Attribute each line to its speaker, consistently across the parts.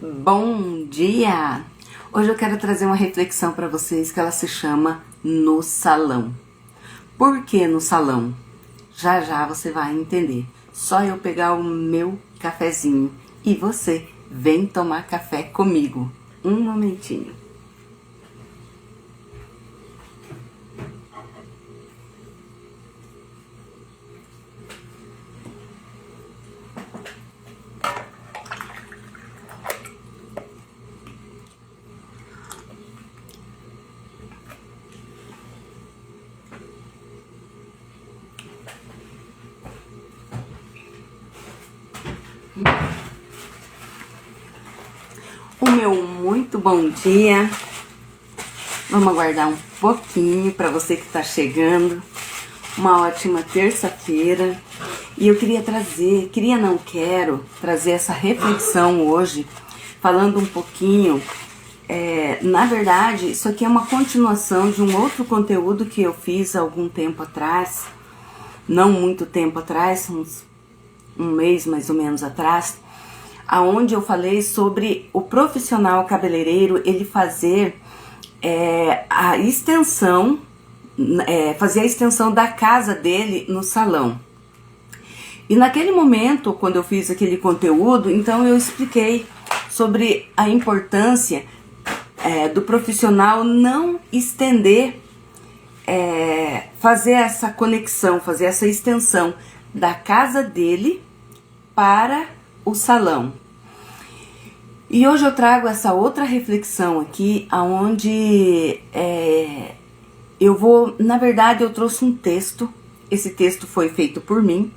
Speaker 1: Bom dia! Hoje eu quero trazer uma reflexão para vocês que ela se chama No Salão. Por que no salão? Já já você vai entender. Só eu pegar o meu cafezinho e você vem tomar café comigo. Um momentinho. O meu muito bom dia. Vamos aguardar um pouquinho para você que está chegando. Uma ótima terça-feira. E eu quero trazer essa reflexão hoje, falando um pouquinho. Na verdade, isso aqui é uma continuação de um outro conteúdo que eu fiz há algum tempo atrás. Não muito tempo atrás, um mês mais ou menos atrás, aonde eu falei sobre o profissional cabeleireiro, ele fazer a extensão, fazer a extensão da casa dele no salão. E naquele momento, quando eu fiz aquele conteúdo, então eu expliquei sobre a importância do profissional não estender, fazer essa conexão, fazer essa extensão da casa dele para o salão. E hoje eu trago essa outra reflexão aqui, aonde na verdade eu trouxe um texto. Esse texto foi feito por mim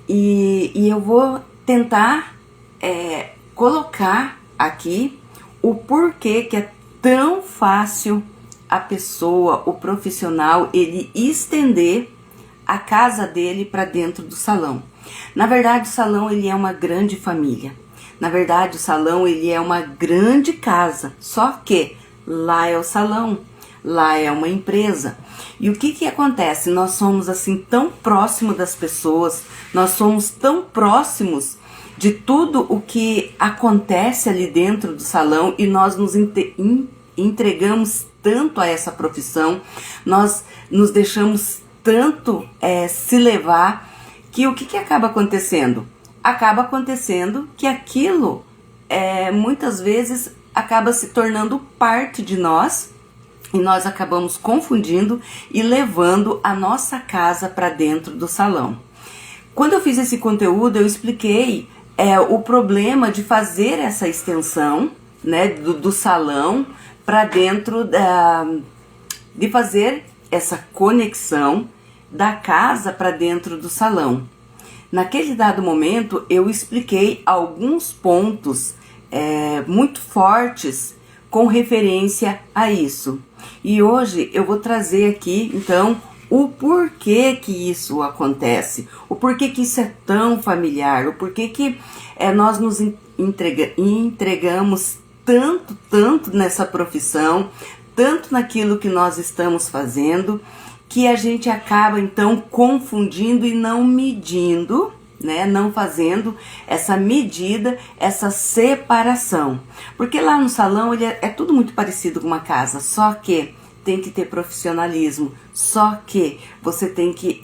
Speaker 1: e eu vou tentar colocar aqui o porquê que é tão fácil a pessoa, o profissional, ele estender a casa dele para dentro do salão. Na verdade, o salão ele é uma grande família. Na verdade, o salão ele é uma grande casa. Só que lá é o salão, lá é uma empresa. E o que acontece? Nós somos assim tão próximos das pessoas, nós somos tão próximos de tudo o que acontece ali dentro do salão e nós nos entregamos tanto a essa profissão, nós nos deixamos tanto se levar, que o que acaba acontecendo? Acaba acontecendo que aquilo muitas vezes acaba se tornando parte de nós e nós acabamos confundindo e levando a nossa casa para dentro do salão. Quando eu fiz esse conteúdo, eu expliquei o problema de fazer essa extensão, né, do salão para dentro de fazer essa conexão da casa para dentro do salão. Naquele dado momento, eu expliquei alguns pontos muito fortes com referência a isso. E hoje eu vou trazer aqui, então, o porquê que isso acontece, o porquê que isso é tão familiar, o porquê que nós nos entregamos tanto nessa profissão, tanto naquilo que nós estamos fazendo, que a gente acaba então confundindo e não medindo, né? Não fazendo essa medida, essa separação. Porque lá no salão ele é tudo muito parecido com uma casa, só que tem que ter profissionalismo, só que você tem que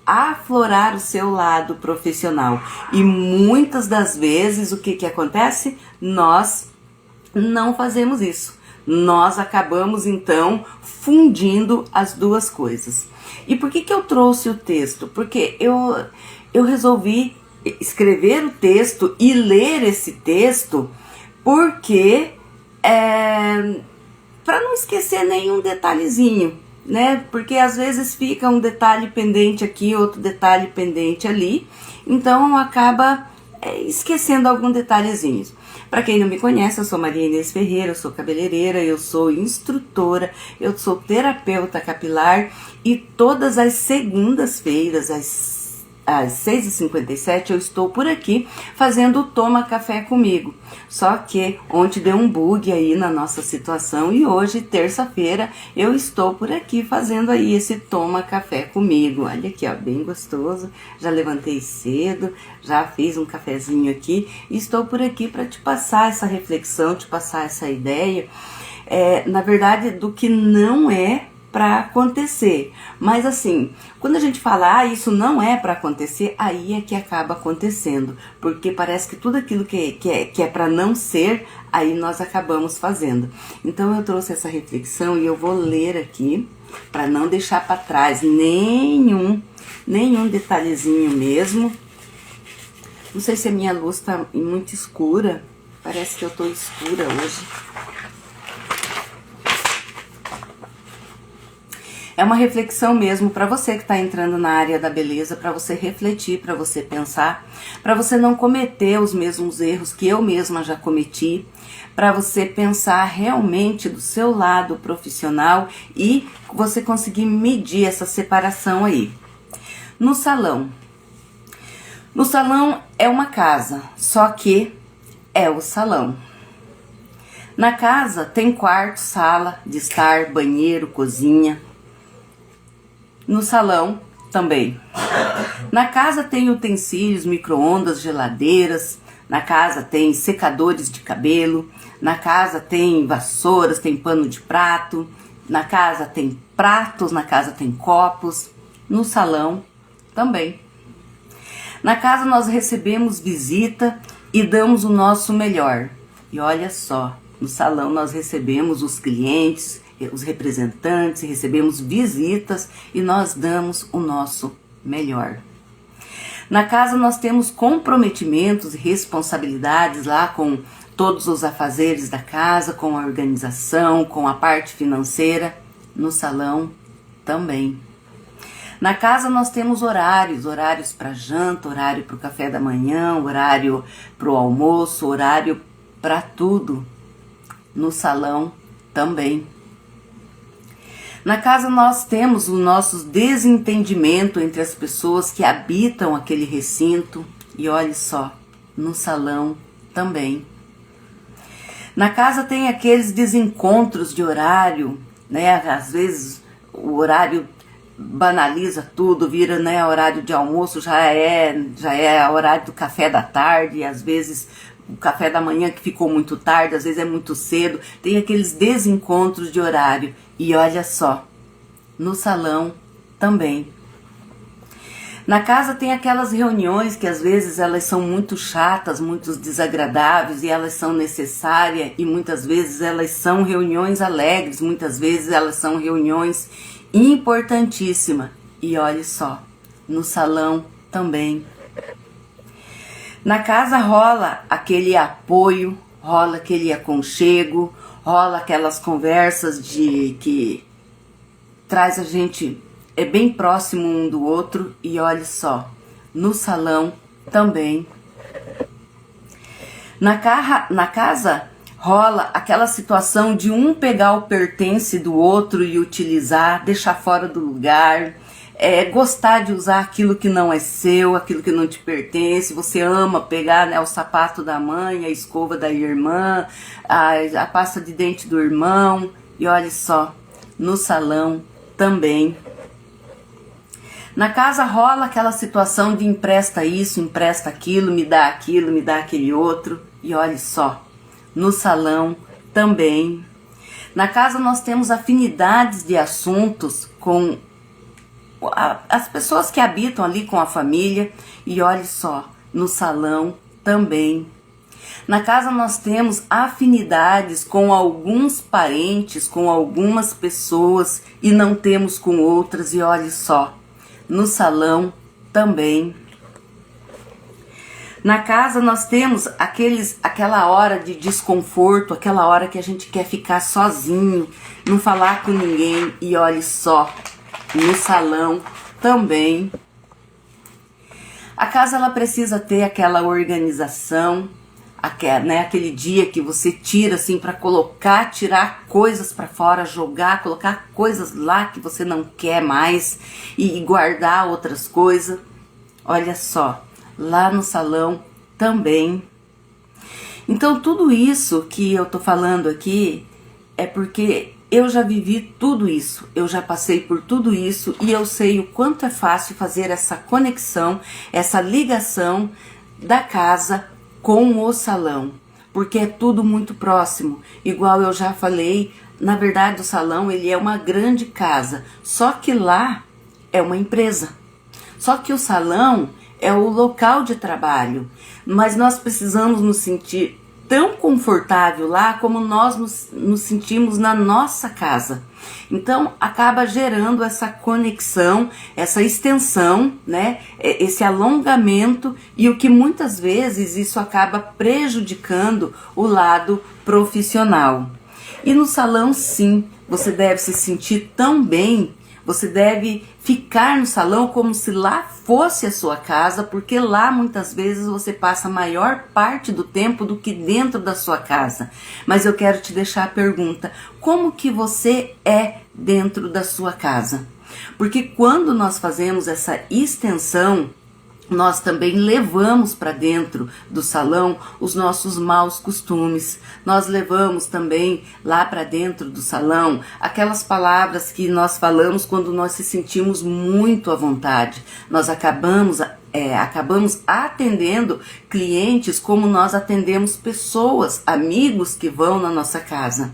Speaker 1: aflorar o seu lado profissional. E muitas das vezes o que acontece? Nós não fazemos isso. Nós acabamos então fundindo as duas coisas. E por que eu trouxe o texto? Porque eu resolvi escrever o texto e ler esse texto porque para não esquecer nenhum detalhezinho, né? Porque às vezes fica um detalhe pendente aqui, outro detalhe pendente ali, então acaba esquecendo algum detalhezinho. Para quem não me conhece, eu sou Maria Inês Ferreira, eu sou cabeleireira, eu sou instrutora, eu sou terapeuta capilar e todas as segundas-feiras, às às 6h57 eu estou por aqui fazendo o Toma Café comigo. Só que ontem deu um bug aí na nossa situação e hoje, terça-feira, eu estou por aqui fazendo aí esse Toma Café comigo. Olha aqui, ó, bem gostoso. Já levantei cedo, já fiz um cafezinho aqui e estou por aqui para te passar essa reflexão, te passar essa ideia, na verdade, do que não é para acontecer. Mas assim, quando a gente fala, isso não é para acontecer, aí é que acaba acontecendo, porque parece que tudo aquilo que é para não ser, aí nós acabamos fazendo. Então eu trouxe essa reflexão e eu vou ler aqui, para não deixar para trás nenhum detalhezinho mesmo. Não sei se a minha luz tá muito escura, parece que eu tô escura hoje. É uma reflexão mesmo para você que está entrando na área da beleza, para você refletir, para você pensar, para você não cometer os mesmos erros que eu mesma já cometi, para você pensar realmente do seu lado profissional e você conseguir medir essa separação aí. No salão. No salão é uma casa, só que é o salão. Na casa tem quarto, sala de estar, banheiro, cozinha. No salão também. Na casa tem utensílios, micro-ondas, geladeiras. Na casa tem secadores de cabelo. Na casa tem vassouras, tem pano de prato. Na casa tem pratos, na casa tem copos. No salão também. Na casa nós recebemos visita e damos o nosso melhor. E olha só, no salão nós recebemos os clientes, os representantes, recebemos visitas e nós damos o nosso melhor. Na casa nós temos comprometimentos e responsabilidades lá com todos os afazeres da casa, com a organização, com a parte financeira. No salão também. Na casa nós temos horários para janta, horário para o café da manhã, horário para o almoço, horário para tudo. No salão também. Na casa nós temos o nosso desentendimento entre as pessoas que habitam aquele recinto e olhe só, no salão também. Na casa tem aqueles desencontros de horário, né? Às vezes o horário banaliza tudo, vira, né, horário de almoço, já é horário do café da tarde, e às vezes o café da manhã que ficou muito tarde, às vezes é muito cedo, tem aqueles desencontros de horário. E olha só, no salão também. Na casa tem aquelas reuniões que às vezes elas são muito chatas, muito desagradáveis e elas são necessárias e muitas vezes elas são reuniões alegres, muitas vezes elas são reuniões importantíssimas. E olha só, no salão também. Na casa rola aquele apoio, rola aquele aconchego, rola aquelas conversas que traz a gente bem próximo um do outro. E olha só, no salão também. Na casa rola aquela situação de um pegar o pertence do outro e utilizar, deixar fora do lugar, gostar de usar aquilo que não é seu, aquilo que não te pertence. Você ama pegar, né, o sapato da mãe, a escova da irmã, a pasta de dente do irmão. E olha só, no salão também. Na casa rola aquela situação de empresta isso, empresta aquilo, me dá aquele outro. E olha só, no salão também. Na casa nós temos afinidades de assuntos com as pessoas que habitam ali com a família. E olha só, no salão também. Na casa nós temos afinidades com alguns parentes, com algumas pessoas e não temos com outras. E olha só, no salão também. Na casa nós temos aquela hora de desconforto, aquela hora que a gente quer ficar sozinho, não falar com ninguém. E olha só, no salão também. A casa ela precisa ter aquela organização, aquele dia que você tira assim para tirar coisas para fora, jogar, colocar coisas lá que você não quer mais e guardar outras coisas. Olha só, lá no salão também. Então tudo isso que eu tô falando aqui é porque eu já vivi tudo isso, eu já passei por tudo isso e eu sei o quanto é fácil fazer essa conexão, essa ligação da casa com o salão, porque é tudo muito próximo. Igual eu já falei, na verdade o salão ele é uma grande casa, só que lá é uma empresa. Só que o salão é o local de trabalho, mas nós precisamos nos sentir tão confortável lá como nós nos sentimos na nossa casa. Então acaba gerando essa conexão, essa extensão, né? Esse alongamento, e o que muitas vezes isso acaba prejudicando o lado profissional. E no salão, sim, você deve se sentir tão bem. Você deve ficar no salão como se lá fosse a sua casa, porque lá muitas vezes você passa a maior parte do tempo do que dentro da sua casa. Mas eu quero te deixar a pergunta: como que você é dentro da sua casa? Porque quando nós fazemos essa extensão, nós também levamos para dentro do salão os nossos maus costumes. Nós levamos também lá para dentro do salão aquelas palavras que nós falamos quando nós se sentimos muito à vontade. Nós acabamos atendendo clientes como nós atendemos pessoas, amigos que vão na nossa casa.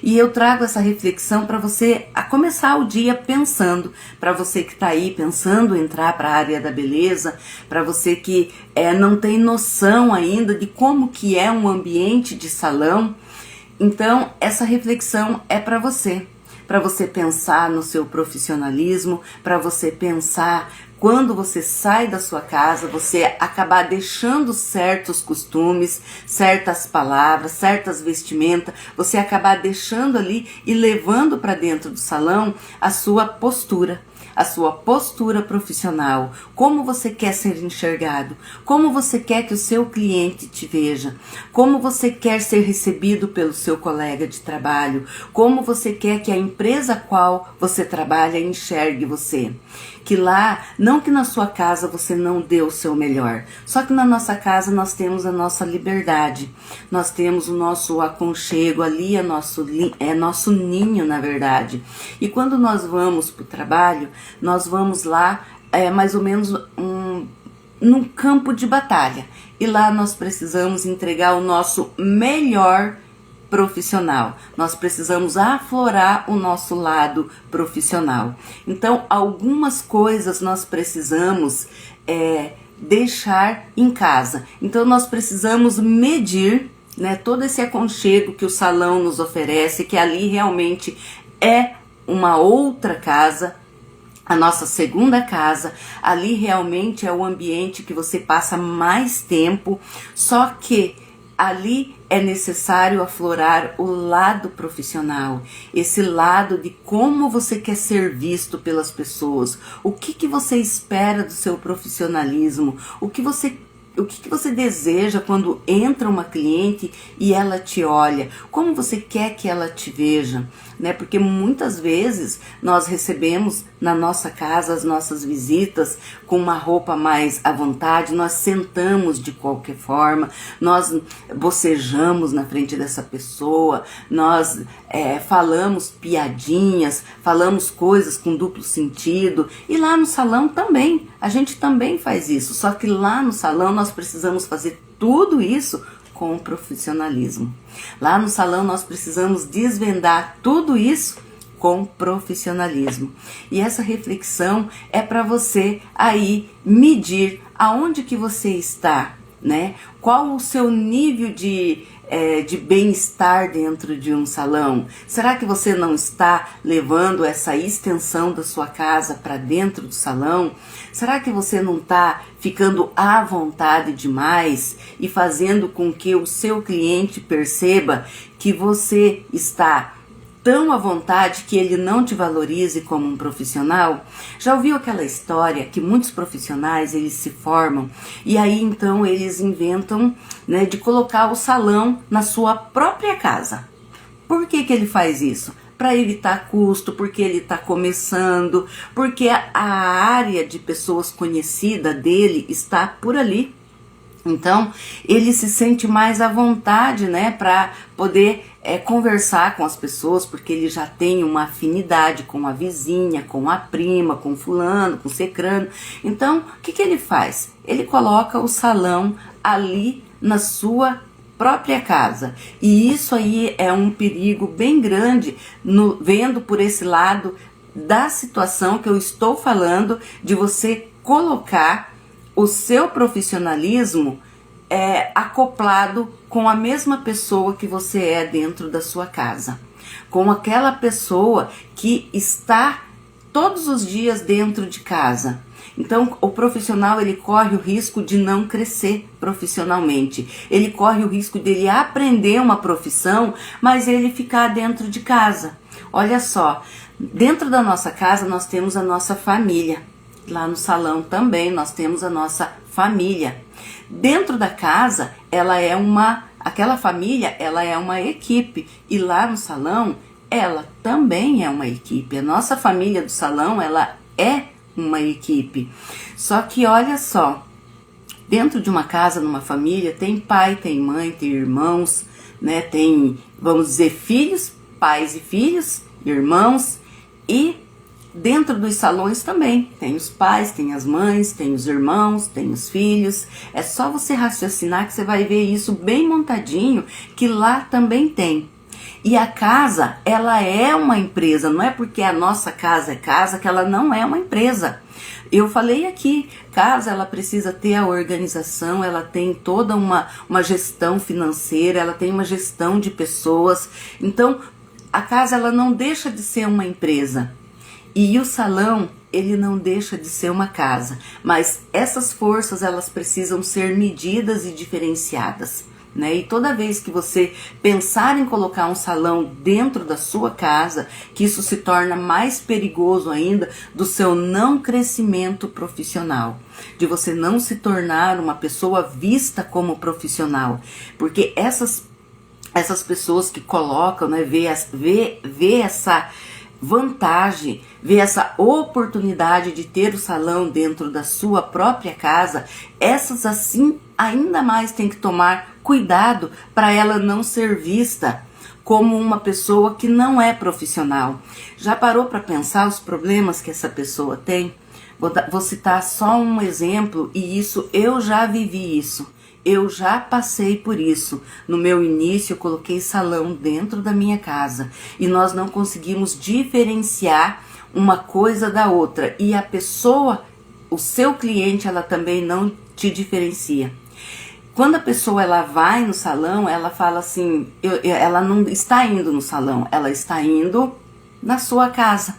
Speaker 1: E eu trago essa reflexão para você a começar o dia pensando, para você que está aí pensando em entrar para a área da beleza, para você que não tem noção ainda de como que é um ambiente de salão. Então essa reflexão é para você pensar no seu profissionalismo, para você pensar quando você sai da sua casa, você acabar deixando certos costumes, certas palavras, certas vestimentas, você acabar deixando ali e levando para dentro do salão a sua postura profissional, como você quer ser enxergado, como você quer que o seu cliente te veja, como você quer ser recebido pelo seu colega de trabalho, como você quer que a empresa a qual você trabalha enxergue você. Que lá, não que na sua casa você não dê o seu melhor, só que na nossa casa nós temos a nossa liberdade, nós temos o nosso aconchego, ali é nosso ninho, na verdade. E quando nós vamos para o trabalho, nós vamos lá mais ou menos num campo de batalha, e lá nós precisamos entregar o nosso melhor profissional, nós precisamos aflorar o nosso lado profissional. Então algumas coisas nós precisamos deixar em casa, então nós precisamos medir, né, todo esse aconchego que o salão nos oferece, que ali realmente é uma outra casa, a nossa segunda casa. Ali realmente é o ambiente que você passa mais tempo, só que ali é necessário aflorar o lado profissional, esse lado de como você quer ser visto pelas pessoas, o que você espera do seu profissionalismo, o que você deseja quando entra uma cliente e ela te olha, como você quer que ela te veja, né? Porque muitas vezes nós recebemos na nossa casa as nossas visitas com uma roupa mais à vontade, nós sentamos de qualquer forma, nós bocejamos na frente dessa pessoa, nós falamos piadinhas, falamos coisas com duplo sentido, e lá no salão também, a gente também faz isso, só que lá no salão nós precisamos fazer tudo isso com profissionalismo. Lá no salão nós precisamos desvendar tudo isso com profissionalismo. E essa reflexão é para você aí medir aonde que você está, né? Qual o seu nível de bem-estar dentro de um salão? Será que você não está levando essa extensão da sua casa para dentro do salão? Será que você não está ficando à vontade demais e fazendo com que o seu cliente perceba que você está tão à vontade que ele não te valorize como um profissional? Já ouviu aquela história que muitos profissionais eles se formam e aí então eles inventam, de colocar o salão na sua própria casa? Por que ele faz isso? para evitar custo, porque ele está começando, porque a área de pessoas conhecida dele está por ali. Então, ele se sente mais à vontade, né, para poder conversar com as pessoas, porque ele já tem uma afinidade com a vizinha, com a prima, com fulano, com cicrano. Então, o que ele faz? Ele coloca o salão ali na sua própria casa. E isso aí é um perigo bem grande, vendo por esse lado da situação que eu estou falando, de você colocar o seu profissionalismo acoplado com a mesma pessoa que você é dentro da sua casa, com aquela pessoa que está todos os dias dentro de casa. Então, o profissional, ele corre o risco de não crescer profissionalmente. Ele corre o risco de ele aprender uma profissão, mas ele ficar dentro de casa. Olha só, dentro da nossa casa nós temos a nossa família. Lá no salão também nós temos a nossa família. Dentro da casa, aquela família, ela é uma equipe. E lá no salão, ela também é uma equipe. A nossa família do salão, ela é uma equipe. Só que olha só, dentro de uma casa, numa família, tem pai, tem mãe, tem irmãos, né? Tem, vamos dizer, filhos, pais e filhos, irmãos, e dentro dos salões também, tem os pais, tem as mães, tem os irmãos, tem os filhos. É só você raciocinar que você vai ver isso bem montadinho, que lá também tem. E a casa, ela é uma empresa, não é porque a nossa casa é casa que ela não é uma empresa. Eu falei aqui, casa, ela precisa ter a organização, ela tem toda uma gestão financeira, ela tem uma gestão de pessoas. Então, a casa, ela não deixa de ser uma empresa. E o salão, ele não deixa de ser uma casa, mas essas forças, elas precisam ser medidas e diferenciadas, né? E toda vez que você pensar em colocar um salão dentro da sua casa, que isso se torna mais perigoso ainda do seu não crescimento profissional, de você não se tornar uma pessoa vista como profissional, porque essas pessoas que colocam, né, vê essa vantagem, ver essa oportunidade de ter o salão dentro da sua própria casa, essas assim ainda mais tem que tomar cuidado para ela não ser vista como uma pessoa que não é profissional. Já parou para pensar os problemas que essa pessoa tem? Vou citar só um exemplo, e isso eu já vivi isso. Eu já passei por isso. No meu início, eu coloquei salão dentro da minha casa e nós não conseguimos diferenciar uma coisa da outra. E a pessoa, o seu cliente, ela também não te diferencia. Quando a pessoa ela vai no salão, ela fala assim, ela não está indo no salão, ela está indo na sua casa.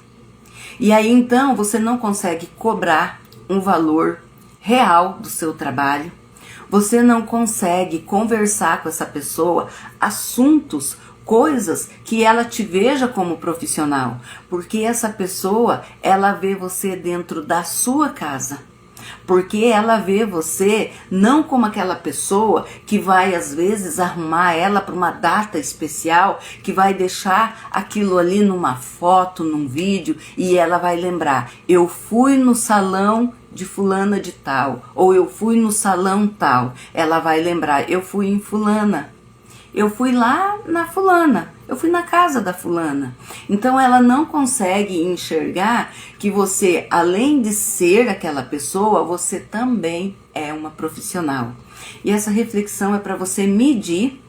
Speaker 1: E aí então você não consegue cobrar um valor real do seu trabalho. Você não consegue conversar com essa pessoa assuntos, coisas que ela te veja como profissional, porque essa pessoa, ela vê você dentro da sua casa, porque ela vê você não como aquela pessoa que vai às vezes arrumar ela para uma data especial, que vai deixar aquilo ali numa foto, num vídeo, e ela vai lembrar, eu fui no salão de fulana de tal, ou eu fui no salão tal. Ela vai lembrar, eu fui em fulana, eu fui lá na fulana, eu fui na casa da fulana. Então ela não consegue enxergar que você, além de ser aquela pessoa, você também é uma profissional. E essa reflexão é para você medir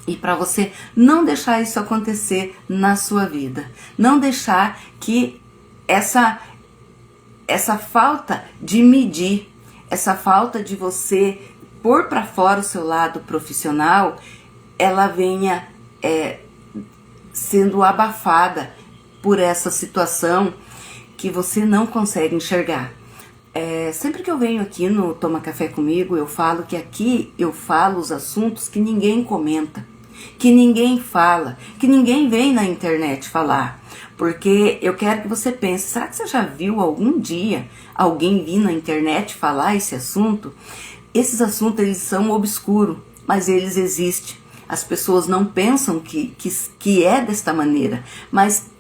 Speaker 1: e para você não deixar isso acontecer na sua vida. Não deixar que essa falta de medir, essa falta de você pôr para fora o seu lado profissional, ela venha sendo abafada por essa situação que você não consegue enxergar. Sempre que eu venho aqui no Toma Café Comigo, eu falo que aqui eu falo os assuntos que ninguém comenta, que ninguém fala, que ninguém vem na internet falar. Porque eu quero que você pense, será que você já viu algum dia alguém vir na internet falar esse assunto? Esses assuntos, eles são obscuros, mas eles existem. As pessoas não pensam que é desta maneira, mas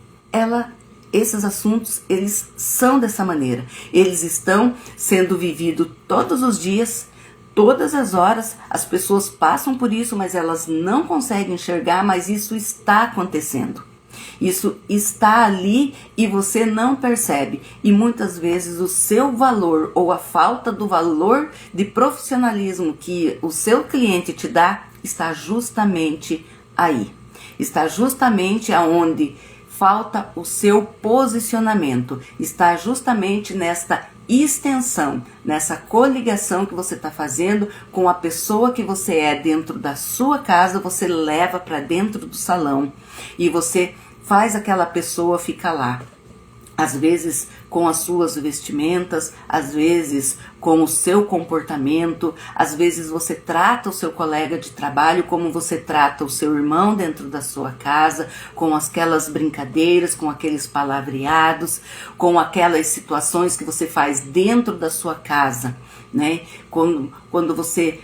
Speaker 1: esses assuntos, eles são dessa maneira. Eles estão sendo vividos todos os dias, todas as horas. As pessoas passam por isso, mas elas não conseguem enxergar, mas isso está acontecendo. Isso está ali e você não percebe. E muitas vezes o seu valor ou a falta do valor de profissionalismo que o seu cliente te dá está justamente aí. Está justamente aonde falta o seu posicionamento. Está justamente nesta extensão, nessa coligação que você está fazendo com a pessoa que você é dentro da sua casa, você leva para dentro do salão e você faz aquela pessoa ficar lá. Às vezes com as suas vestimentas, às vezes com o seu comportamento, às vezes você trata o seu colega de trabalho como você trata o seu irmão dentro da sua casa, com aquelas brincadeiras, com aqueles palavreados, com aquelas situações que você faz dentro da sua casa, né? Quando você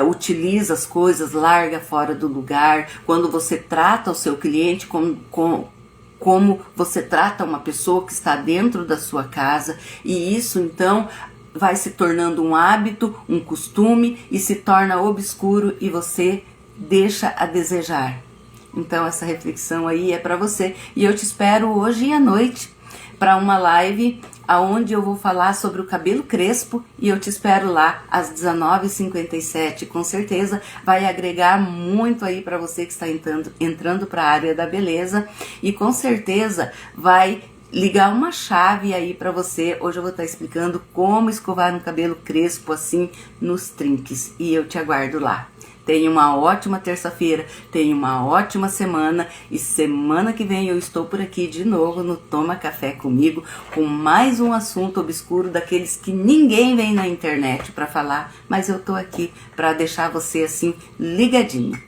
Speaker 1: utiliza as coisas, larga fora do lugar, quando você trata o seu cliente como você trata uma pessoa que está dentro da sua casa, e isso então vai se tornando um hábito, um costume e se torna obscuro e você deixa a desejar. Então essa reflexão aí é para você e eu te espero hoje à noite para uma live aonde eu vou falar sobre o cabelo crespo e eu te espero lá às 19h57. Com certeza vai agregar muito aí para você que está entrando para a área da beleza e com certeza vai ligar uma chave aí para você. Hoje eu vou estar explicando como escovar um cabelo crespo assim nos trinques e eu te aguardo lá. Tenha uma ótima terça-feira, tenha uma ótima semana e semana que vem eu estou por aqui de novo no Toma Café comigo com mais um assunto obscuro daqueles que ninguém vem na internet para falar, mas eu tô aqui para deixar você assim ligadinho.